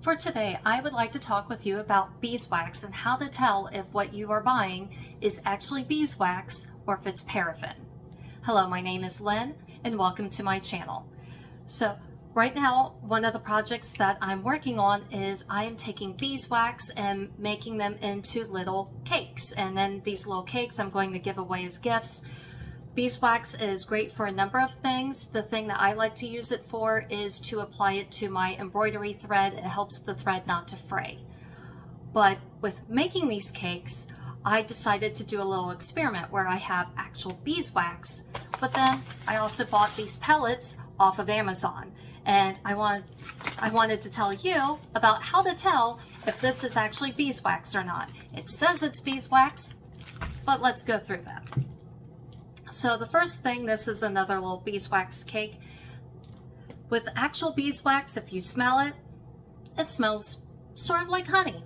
For today, I would like to talk with you about beeswax and how to tell if what you are buying is actually beeswax or if it's paraffin. Hello, my name is Lynn and welcome to my channel. So right now, one of the projects that I'm working on is I am taking beeswax and making them into little cakes. And then these little cakes I'm going to give away as gifts. Beeswax is great for a number of things. The thing that I like to use it for is to apply it to my embroidery thread. It helps the thread not to fray. But with making these cakes, I decided to do a little experiment where I have actual beeswax, but then I also bought these pellets off of Amazon. And I wanted to tell you about how to tell if this is actually beeswax or not. It says it's beeswax, but let's go through that. So the first thing, this is another little beeswax cake. With actual beeswax, if you smell it, it smells sort of like honey.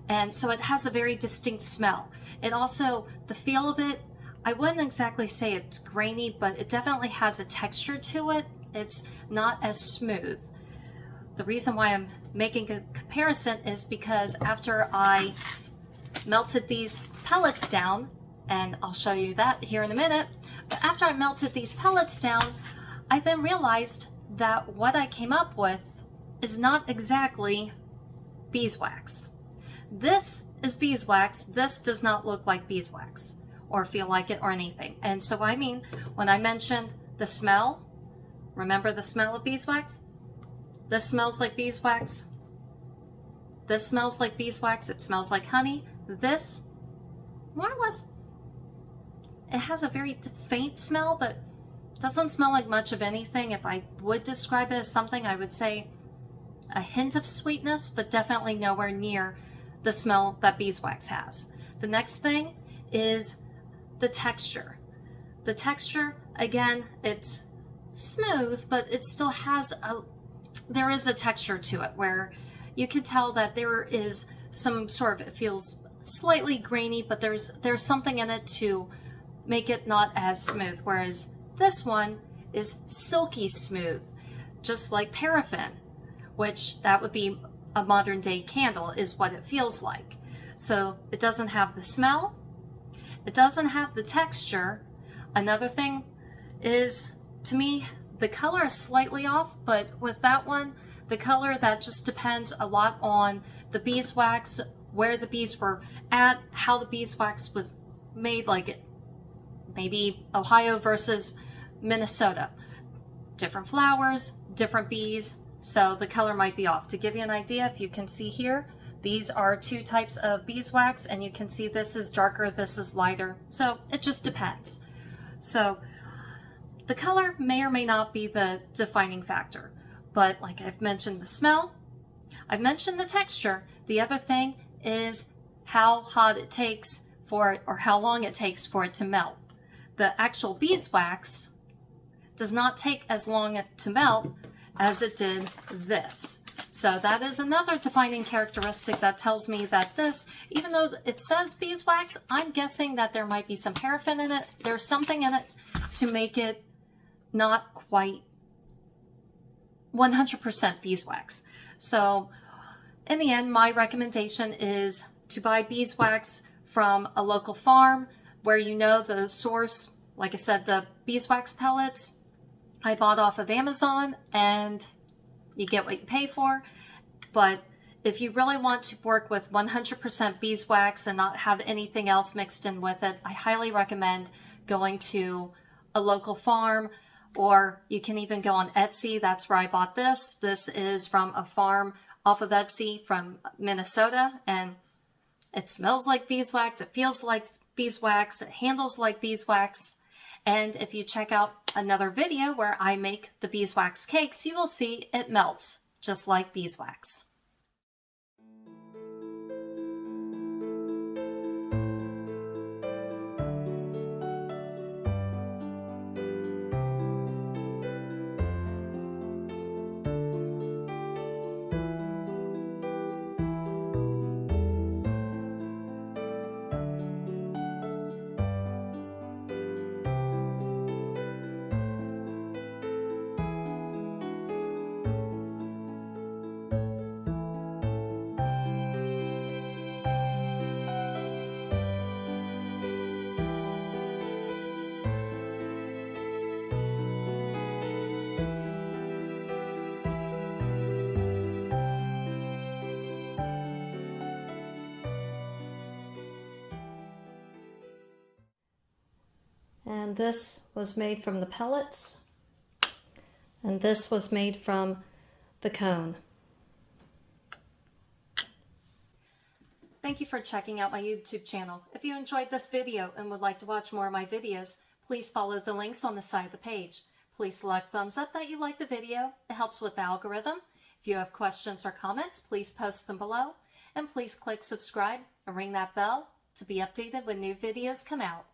And so it has a very distinct smell. It also, the feel of it, I wouldn't exactly say it's grainy, but it definitely has a texture to it. It's not as smooth. The reason why I'm making a comparison is because after I melted these pellets down, and I'll show you that here in a minute, but after I melted these pellets down, I then realized that what I came up with is not exactly beeswax. This is beeswax. This does not look like beeswax or feel like it or anything. And so I mean, when I mentioned the smell, remember the smell of beeswax? This smells like beeswax. This smells like beeswax. It smells like honey. This, more or less, it has a very faint smell, but doesn't smell like much of anything. If I would describe it as something, I would say a hint of sweetness, but definitely nowhere near the smell that beeswax has. The next thing is the texture. The texture, again, it's smooth, but it still has there is a texture to it where you can tell that there is some sort of, it feels slightly grainy, but there's something in it to make it not as smooth, whereas this one is silky smooth, just like paraffin, which that would be a modern day candle is what it feels like. So it doesn't have the smell, it doesn't have the texture. Another thing is, to me, the color is slightly off, but with that one, the color, that just depends a lot on the beeswax, where the bees were at, how the beeswax was made, like maybe Ohio versus Minnesota. Different flowers, different bees, so the color might be off. To give you an idea, if you can see here, these are two types of beeswax, and you can see this is darker, this is lighter, so it just depends. So the color may or may not be the defining factor, but like I've mentioned the smell, I've mentioned the texture. The other thing is how hot it takes for it, or how long it takes for it to melt. The actual beeswax does not take as long to melt as it did this. So that is another defining characteristic that tells me that this, even though it says beeswax, I'm guessing that there might be some paraffin in it. There's something in it to make it not quite 100% beeswax. So in the end, my recommendation is to buy beeswax from a local farm where you know the source. Like I said, the beeswax pellets I bought off of Amazon, and you get what you pay for. But if you really want to work with 100% beeswax and not have anything else mixed in with it, I highly recommend going to a local farm, or you can even go on Etsy. That's where I bought this. This is from a farm off of Etsy from Minnesota, and it smells like beeswax, it feels like beeswax, it handles like beeswax. And if you check out another video where I make the beeswax cakes, you will see it melts just like beeswax. And this was made from the pellets. And this was made from the cone. Thank you for checking out my YouTube channel. If you enjoyed this video and would like to watch more of my videos, please follow the links on the side of the page. Please select thumbs up that you like the video. It helps with the algorithm. If you have questions or comments, please post them below. And please click subscribe and ring that bell to be updated when new videos come out.